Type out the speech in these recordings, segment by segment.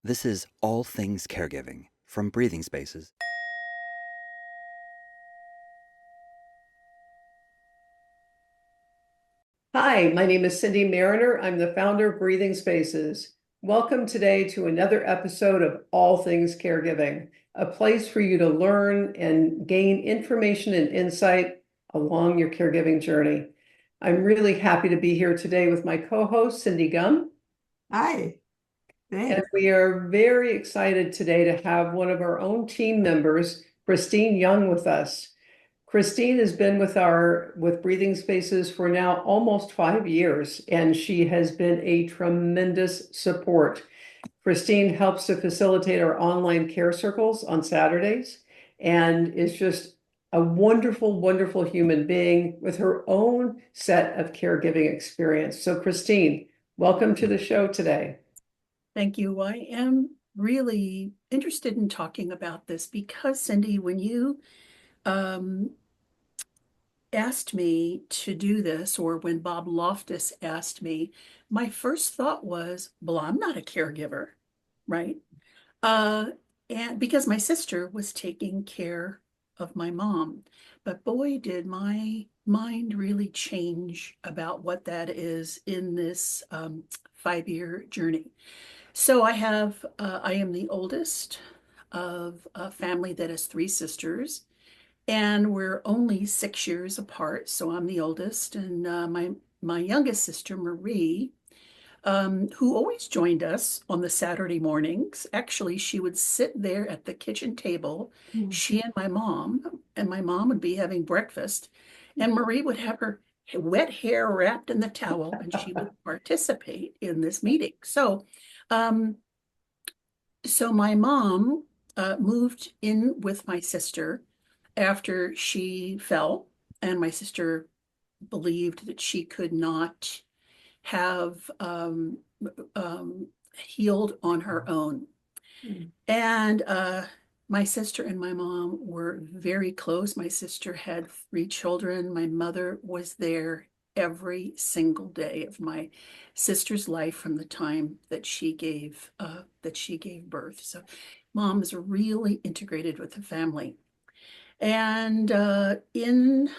This is All Things Caregiving from Breathing Spaces. Hi, my name is Cindy Mariner. I'm the founder of Breathing Spaces. Welcome today to another episode of All Things Caregiving, a place for you to learn and gain information and insight along your caregiving journey. I'm really happy to be here today with my co-host, Cindy Gum. Hi, And thanks. we are very excited today to have one of our own team members, Christine Young, with us. Christine has been with Breathing Spaces for now almost 5 years, and she has been a tremendous support. Christine helps to facilitate our online care circles on Saturdays and is just a wonderful, wonderful human being with her own set of caregiving experience. So, Christine, welcome to the show today. Thank you. I am really interested in talking about this because, Cindy, when you um, asked me to do this, or when Bob Loftus asked me, my first thought was, well, I'm not a caregiver, right? Uh, and because my sister was taking care of my mom. But boy, did my mind really change about what that is in this 5 year journey. So I am the oldest of a family that has three sisters, and we're only 6 years apart. So I'm the oldest, and my youngest sister, Marie, who always joined us on the Saturday mornings. Actually, she would sit there at the kitchen table, she and my mom would be having breakfast, and Marie would have her wet hair wrapped in the towel, and she would participate in this meeting. Um, so my mom moved in with my sister after she fell, and my sister believed that she could not have healed on her own. And my sister and my mom were very close. My sister had three children. My mother was there every single day of my sister's life from the time that she gave birth. So mom is really integrated with the family. And in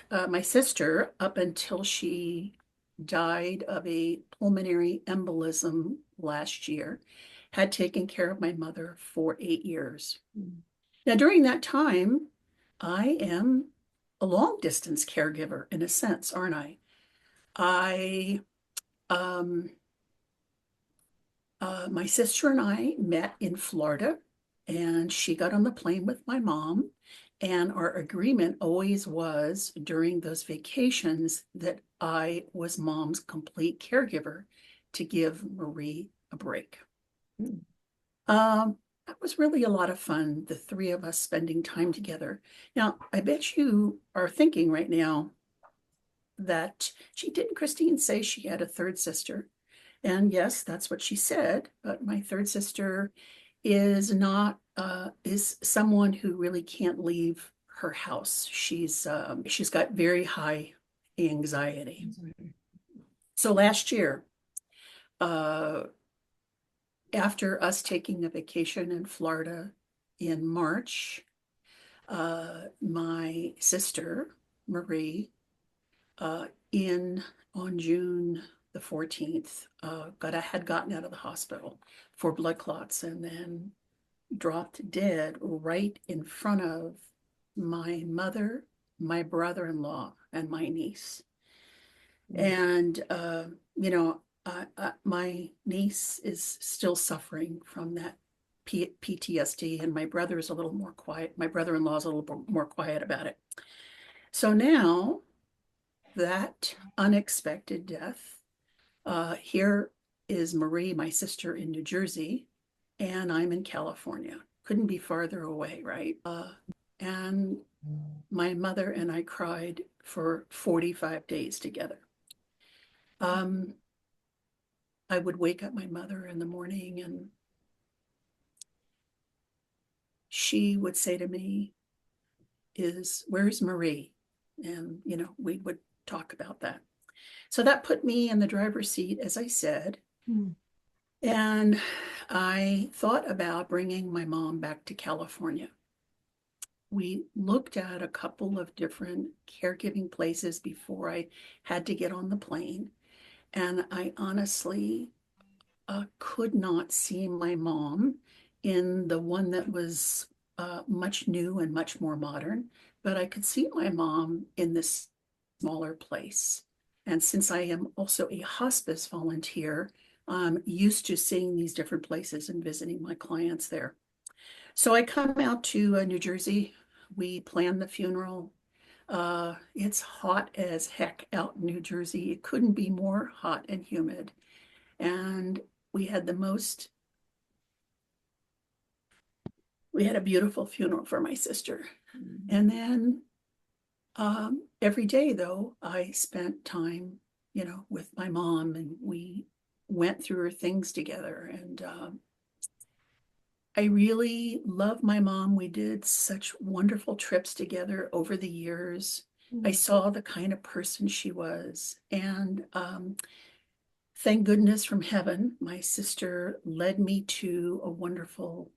my sister, up until she died of a pulmonary embolism last year, had taken care of my mother for 8 years. Now, during that time, I am a long distance caregiver in a sense, aren't I? I, um, my sister and I met in Florida, and she got on the plane with my mom. And our agreement always was during those vacations that I was mom's complete caregiver to give Marie a break. That was really a lot of fun, the three of us spending time together. Now, I bet you are thinking right now that she didn't Christine say she had a third sister? And yes, that's what she said. But my third sister is not is someone who really can't leave her house. She's got very high anxiety. So last year, uh, after us taking a vacation in Florida in March, my sister Marie, in on June the 14th, had gotten out of the hospital for blood clots and then dropped dead right in front of my mother, my brother-in-law, and my niece. And, my niece is still suffering from that PTSD, and my brother is a little more quiet. My brother-in-law is a little more quiet about it. So now that unexpected death, here is Marie, my sister, in New Jersey, and I'm in California. Couldn't be farther away, right? And my mother and I cried for 45 days together. I would wake up my mother in the morning, and she would say to me, where's Marie? And, we would talk about that. So that put me in the driver's seat, as I said. And I thought about bringing my mom back to California. We looked at a couple of different caregiving places before I had to get on the plane. And I honestly could not see my mom in the one that was much new and much more modern, but I could see my mom in this smaller place. And since I am also a hospice volunteer, I'm used to seeing these different places and visiting my clients there. So I come out to New Jersey. We plan the funeral. It's hot as heck out in New Jersey. It couldn't be more hot and humid. And we had the most, we had a beautiful funeral for my sister. And then every day, though, I spent time, with my mom, and we went through her things together. And I really love my mom. We did such wonderful trips together over the years. I saw the kind of person she was. And thank goodness from heaven, my sister led me to a wonderful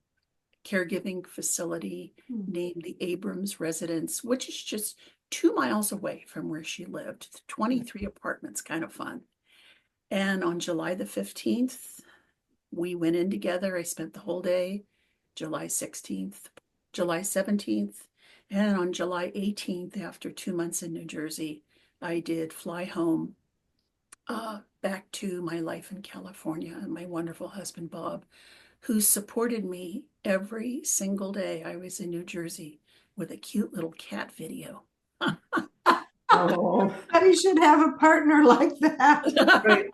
caregiving facility named the Abrams Residence, which is just 2 miles away from where she lived. 23 apartments, kind of fun. And on July the 15th, we went in together. I spent the whole day, July 16th, July 17th, and on July 18th, after 2 months in New Jersey, I did fly home back to my life in California and my wonderful husband, Bob, who supported me every single day I was in New Jersey with a cute little cat video. Oh, Everybody should have a partner like that. right.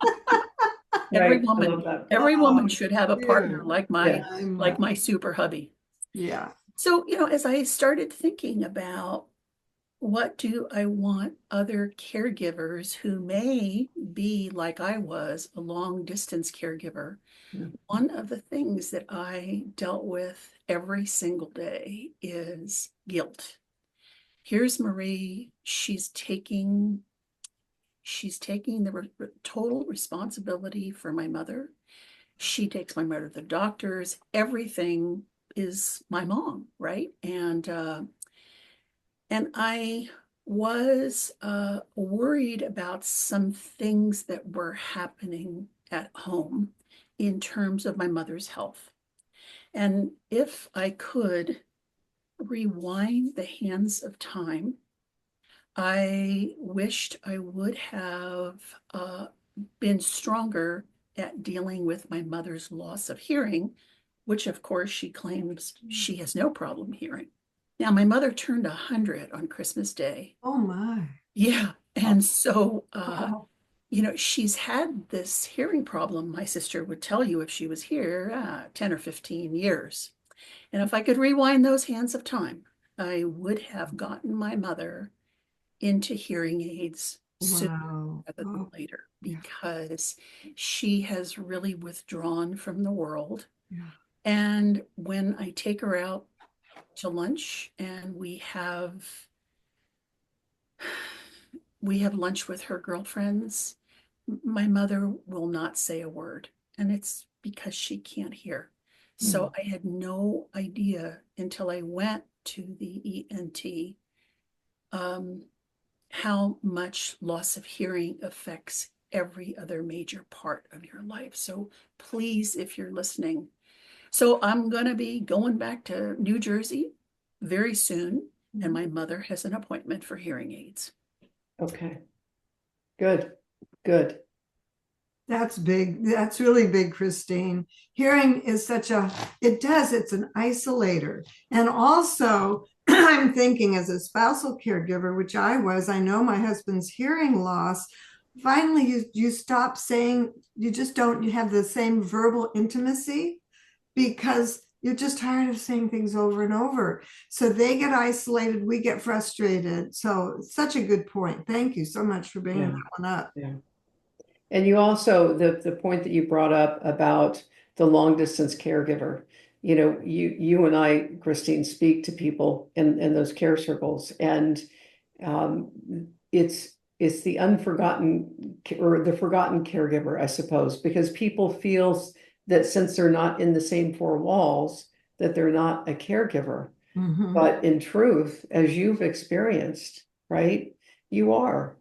Every Right. I woman, love that. every woman should have a partner Yeah. like my super hubby. Yeah. So, as I started thinking about what do I want other caregivers who may be like I was, a long distance caregiver, one of the things that I dealt with every single day is guilt. Here's Marie, she's taking the total responsibility for my mother. She takes my mother to the doctors. Everything is my mom, right? And I was worried about some things that were happening at home in terms of my mother's health. And if I could rewind the hands of time, I wished I would have been stronger at dealing with my mother's loss of hearing, which of course she claims she has no problem hearing. Now, my mother turned 100 on Christmas Day. Oh my. Yeah. And so, Wow. she's had this hearing problem, my sister would tell you if she was here, 10 or 15 years. And if I could rewind those hands of time, I would have gotten my mother into hearing aids sooner Wow. rather than Oh, later, yeah. because she has really withdrawn from the world. Yeah. And when I take her out to lunch and we have lunch with her girlfriends, my mother will not say a word, and it's because she can't hear. So I had no idea until I went to the ENT how much loss of hearing affects every other major part of your life. So please, if you're listening. So I'm going to be going back to New Jersey very soon, and my mother has an appointment for hearing aids. Okay. Good. Good. That's big. That's really big, Christine. Hearing is it's an isolator. And also, I'm thinking as a spousal caregiver, which I know my husband's hearing loss. Finally, you stop saying, you just don't you have the same verbal intimacy because you're just tired of saying things over and over. So they get isolated, we get frustrated. So it's such a good point. Thank you so much for bringing that one up. Yeah. And you also, the point that you brought up about the long distance caregiver, you and I, Christine, speak to people in those care circles, and it's the unforgotten or the forgotten caregiver, I suppose, because people feel that since they're not in the same four walls, that they're not a caregiver. Mhm. But in truth, as you've experienced, right, you are.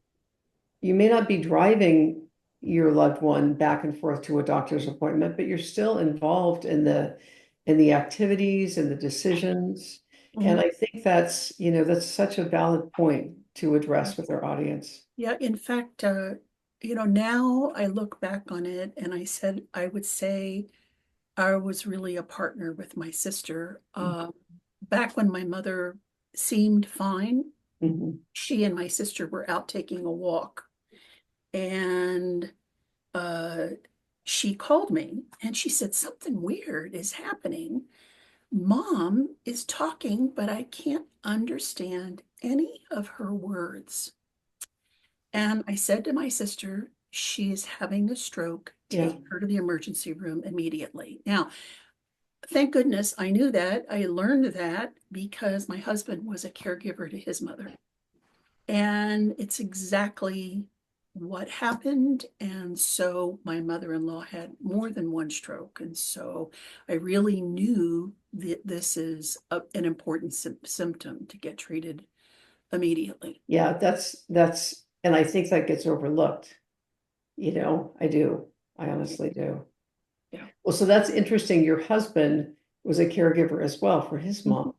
You may not be driving your loved one back and forth to a doctor's appointment, but you're still involved in the activities and the decisions. And I think that's, that's such a valid point to address with our audience. Yeah, in fact, now I look back on it and I would say I was really a partner with my sister. Back when my mother seemed fine, Mhm. she and my sister were out taking a walk, and uh, she called me and she said, "Something weird is happening. Mom is talking, but I can't understand any of her words." And I said to my sister, "She is having a stroke. Yeah. Take her to the emergency room immediately." Now, thank goodness I knew that. I learned that because my husband was a caregiver to his mother. And it's exactly what happened. And so my mother-in-law had more than one stroke. And so I really knew that this is an important symptom to get treated immediately. Yeah, and I think that gets overlooked. I do. I honestly do. Yeah. Well, so that's interesting. Your husband was a caregiver as well for his mom.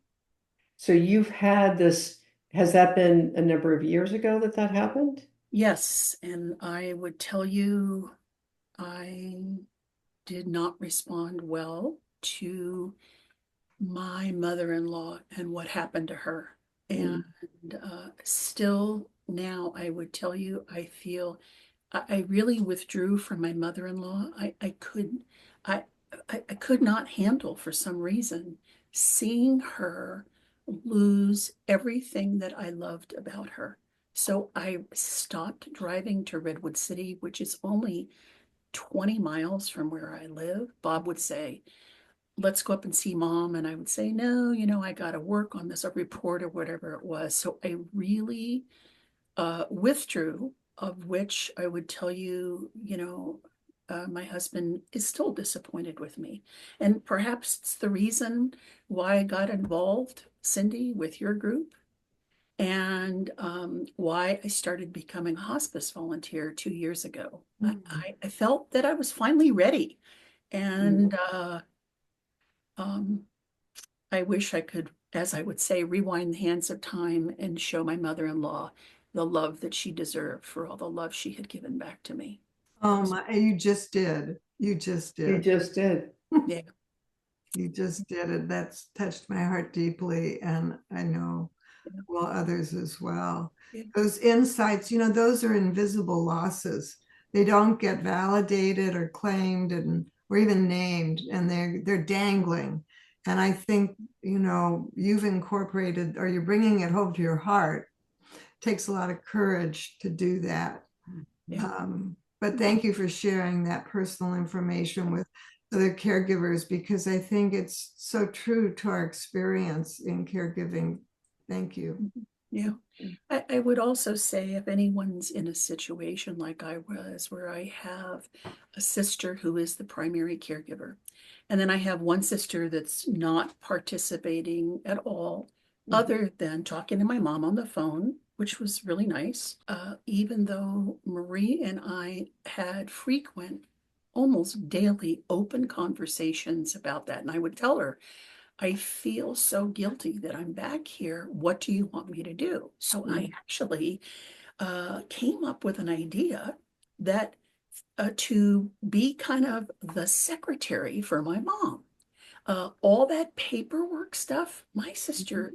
So you've had this, has that been a number of years ago that that happened? Yes. And I would tell you, I did not respond well to my mother-in-law and what happened to her. And still now I would tell you, I feel I really withdrew from my mother-in-law. I, I could not handle for some reason seeing her lose everything that I loved about her. So I stopped driving to Redwood City, which is only 20 miles from where I live. Bob would say, "Let's go up and see mom." And I would say, "No, I got to work on this, a report or whatever it was." So I really withdrew, of which I would tell you, my husband is still disappointed with me. And perhaps it's the reason why I got involved, Cindy, with your group, and why I started becoming a hospice volunteer 2 years ago. I felt that I was finally ready. And um, I wish I could, as I would say, rewind the hands of time and show my mother-in-law the love that she deserved for all the love she had given back to me. Oh my, you just did. You just You did. just did. Yeah. You just did it. That's touched my heart deeply. And I know well others as well. Yeah. Those insights, those are invisible losses. They don't get validated or claimed or even named, and they're dangling. And I think, you've incorporated, or you're bringing it home to your heart. It takes a lot of courage to do that. Yeah. But thank you for sharing that personal information with other caregivers, because I think it's so true to our experience in caregiving. Thank you. Yeah. I would also say if anyone's in a situation like I was, where I have a sister who is the primary caregiver, and then I have one sister that's not participating at all, other than talking to my mom on the phone, which was really nice, even though Marie and I had frequent, almost daily open conversations about that. And I would tell her, "I feel so guilty that I'm back here. What do you want me to do?" So I actually came up with an idea that to be kind of the secretary for my mom. All that paperwork stuff, my sister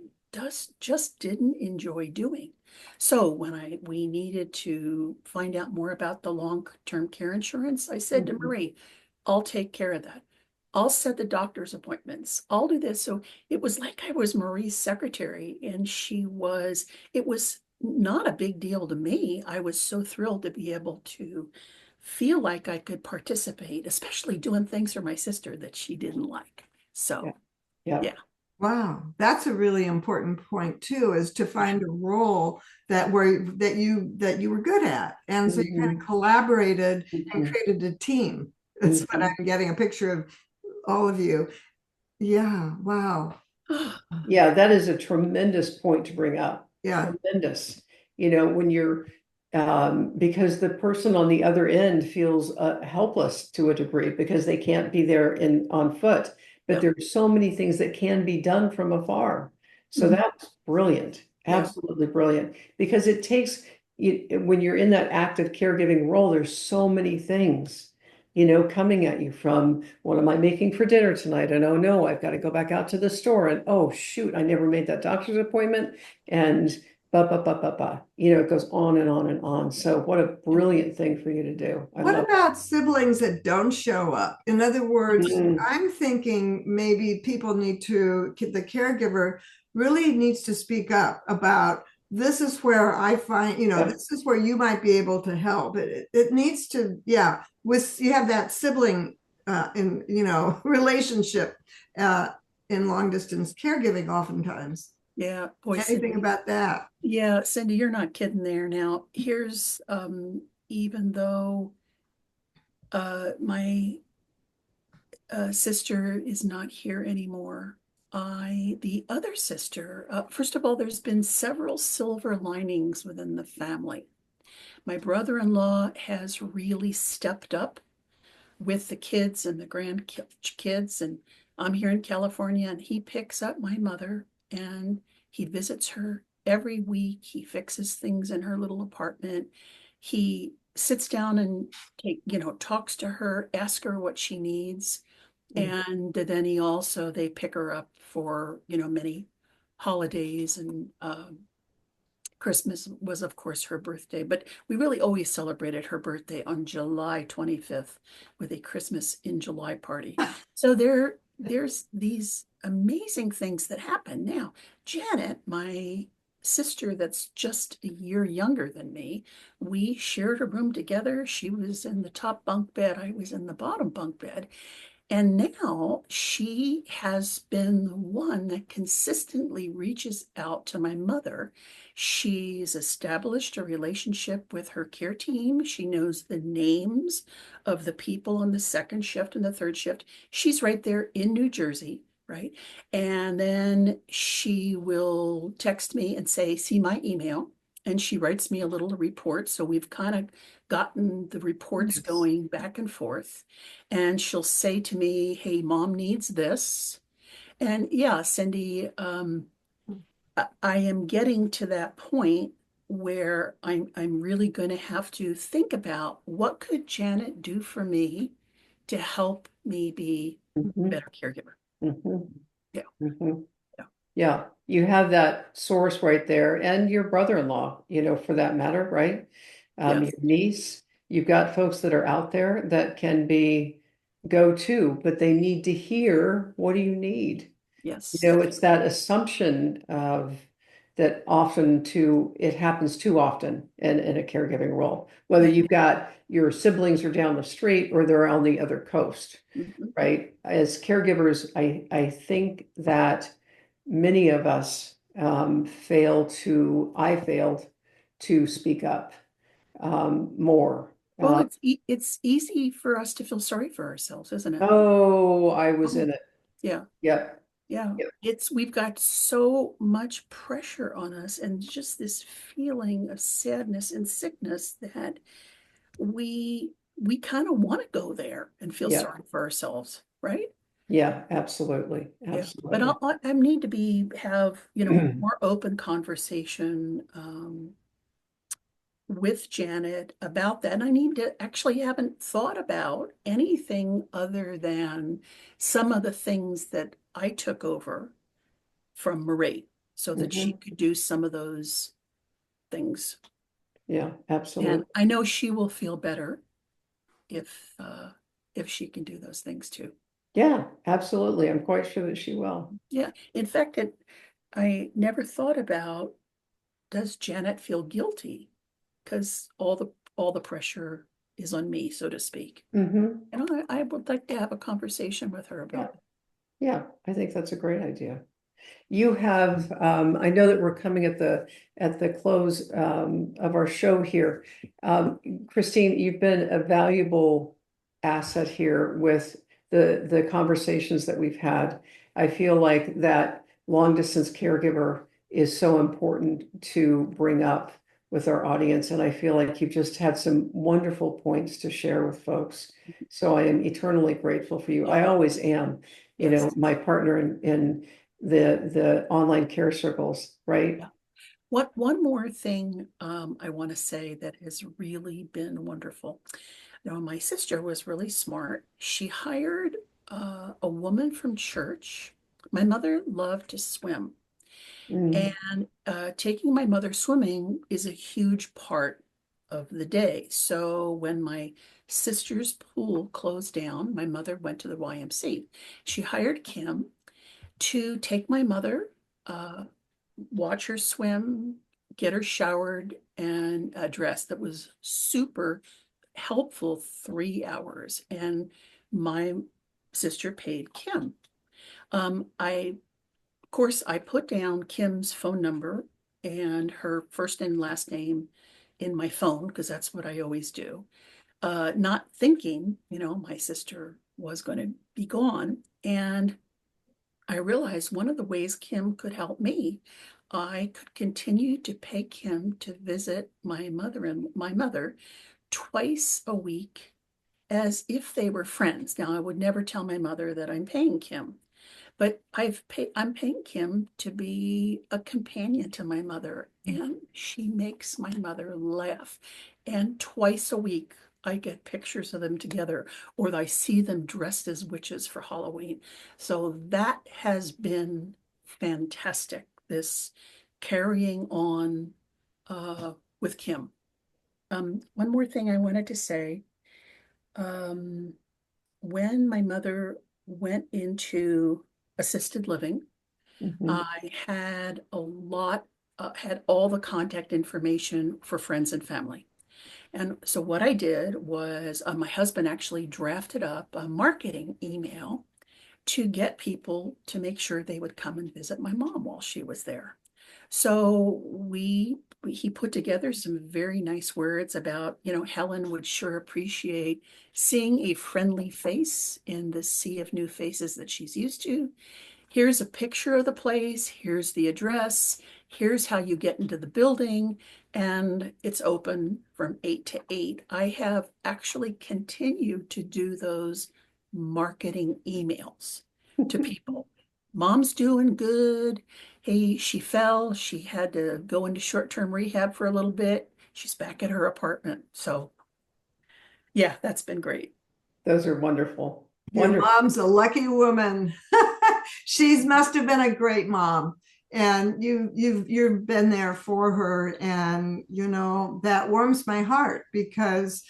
just didn't enjoy doing. So when we needed to find out more about the long-term care insurance, I said to Marie, "I'll take care of that. I'll set the doctor's appointments. I'll do this." So it was like I was Marie's secretary, and it was not a big deal to me. I was so thrilled to be able to feel like I could participate, especially doing things for my sister that she didn't like. So, Yeah. yeah. Wow, that's a really important point too, is to find a role that you were good at. And so you kind of collaborated and created a team. That's what I'm getting, a picture of all of you. Yeah, wow. Yeah, that is a tremendous point to bring up. Yeah. Tremendous. When you're, because the person on the other end feels helpless to a degree because they can't be there on foot. But Yep. there are so many things that can be done from afar. So Mhm. that's brilliant. Yeah. Absolutely brilliant. Because it takes, when you're in that active caregiving role, there's so many things, coming at you from what am I making for dinner tonight? And oh no, I've got to go back out to the store. And oh shoot, I never made that doctor's appointment. And it goes on and on and on. So what a brilliant thing for you to do. I What love about siblings that don't show up? In other words, it. I'm thinking maybe people need to, the caregiver really needs to speak up about this is where I find, Yep. this is where you might be able to help. It needs to, yeah, you have that sibling relationship in long distance caregiving oftentimes. Yeah, boy, Anything Cindy. about that? Yeah, Cindy, you're not kidding there. Now, here's even though my sister is not here anymore, the other sister, first of all, there's been several silver linings within the family. My brother-in-law has really stepped up with the kids and the grandkids, and I'm here in California, and he picks up my mother and he visits her every week. He fixes things in her little apartment. He sits down and talks to her, asks her what she needs. And then they pick her up for, many holidays, and Christmas was, of course, her birthday, but we really always celebrated her birthday on July 25th with a Christmas in July party. So there's these amazing things that happen. Now, Janet, my sister that's just a year younger than me, we shared a room together. She was in the top bunk bed, I was in the bottom bunk bed. And now she has been the one that consistently reaches out to my mother. She's established a relationship with her care team. She knows the names of the people on the second shift and the third shift. She's right there in New Jersey, right? And then she will text me and say, see my email. And she writes me a little report. So we've kind of gotten the reports Yes. going back and forth. And she'll say to me, hey, mom needs this. And yeah, Cindy, I am getting to that point where I'm really going to have to think about what could Janet do for me to help me be a Mhm. better caregiver. Mhm. Yeah. Mhm. Yeah. Yeah, you have that source right there, and your brother-in-law, for that matter, right? Yes. Your niece, you've got folks that are out there that can be go-to, but they need to hear, what do you need? Yes. It's that assumption of that it happens too often in a caregiving role, whether Yeah. you've got your siblings are down the street or they're on the other coast, Mhm. right? As caregivers, I think that many of us I failed to speak up more. Well, it's easy for us to feel sorry for ourselves, isn't it? Oh, I was Oh, in it. yeah. Yep. Yeah, Yep. we've got so much pressure on us and just this feeling of sadness and sickness that we kind of want to go there and feel Yeah. sorry for ourselves, right? Yeah, absolutely. Yeah, but Absolutely. I need to have, more open conversation with Janet about that. And I need to actually haven't thought about anything other than some of the things that I took over from Marie so that she Mhm. could do some of those things. Yeah, And absolutely. I know she will feel better if she can do those things too. Yeah, absolutely. I'm quite sure that she will. Yeah. In fact, I never thought about, does Janet feel guilty? Because all the pressure is on me, so to speak. Hmm. And I would like to have a conversation with her Yeah, about that. yeah, I think that's a great idea. You have, I know that we're coming at the close of our show here. Christine, you've been a valuable asset here with the conversations that we've had. I feel like that long distance caregiver is so important to bring up with our audience. And I feel like you've just had some wonderful points to share with folks. So I am eternally grateful for you. I always am, you know, Yes. my partner in the online care circles, right? Yeah. One more thing I want to say that has really been wonderful. You know, my sister was really smart. She hired a woman from church. My mother loved to swim, Mm, and taking my mother swimming is a huge part of the day. So when my sister's pool closed down, my mother went to the YMC. She hired Kim to take my mother, uh, watch her swim, get her showered and dressed. That was super helpful 3 hours. And my sister paid Kim. Of course, I put down Kim's phone number and her first and last name in my phone because that's what I always do. Not thinking, you know, my sister was going to be gone. And I realized one of the ways Kim could help me, I could continue to pay Kim to visit my mother twice a week as if they were friends. Now, I would never tell my mother that I'm paying Kim, but I'm paying Kim to be a companion to my mother, and she makes my mother laugh. And twice a week, I get pictures of them together, or I see them dressed as witches for Halloween. So that has been fantastic. This carrying on with Kim. One more thing I wanted to say. Um, when my mother went into assisted living, mhm. I had all the contact information for friends and family. And so what I did was my husband actually drafted up a marketing email to get people to make sure they would come and visit my mom while she was there. So he put together some very nice words about, you know, Helen would sure appreciate seeing a friendly face in the sea of new faces that she's used to. Here's a picture of the place, here's the address, here's how you get into the building, and it's open from 8 to 8. I have actually continued to do those marketing emails to people. Mom's doing good. Hey, she fell. She had to go into short-term rehab for a little bit. She's back at her apartment. So, yeah, that's been great. Those are wonderful. Your Wonderful. mom's a lucky woman. She's must have been a great mom. And you've been there for her. And you know, that warms my heart because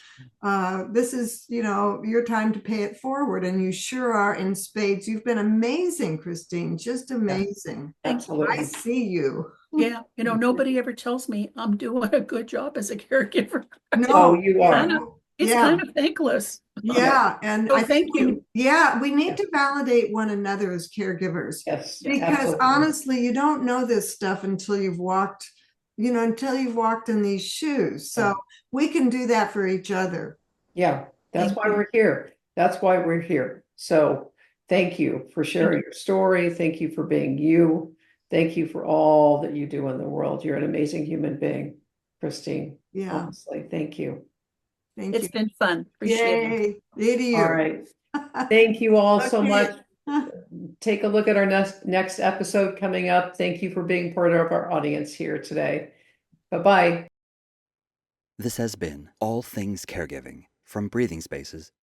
this is, you know, your time to pay it forward. And you sure are in spades. You've been amazing, Christine. Just Yeah, amazing. Thank you. I absolutely. see you. Yeah, you know, nobody ever tells me I'm doing a good job as a caregiver. Oh, No, you yeah, are. Kind of, it's yeah. kind of thankless. Yeah. Yeah, and So I thank think you. we need to validate one another as caregivers Yes, Yeah. because absolutely. honestly, you don't know this stuff until you've walked, you know, until you've walked in these shoes. So we can do that for each other. Yeah, that's Thank why you. we're here. That's why we're here. So thank you for Thank sharing you. your story. Thank you for being you. Thank you for all that you do in the world. You're an amazing human being, Christine. Yeah, Honestly, thank you. thank you. It's been fun. Appreciate it. Yay, me to All you. right. Thank you all so Okay. much. Take a look at our next episode coming up. Thank you for being part of our audience here today. Bye-bye. This has been All Things Caregiving from Breathing Spaces.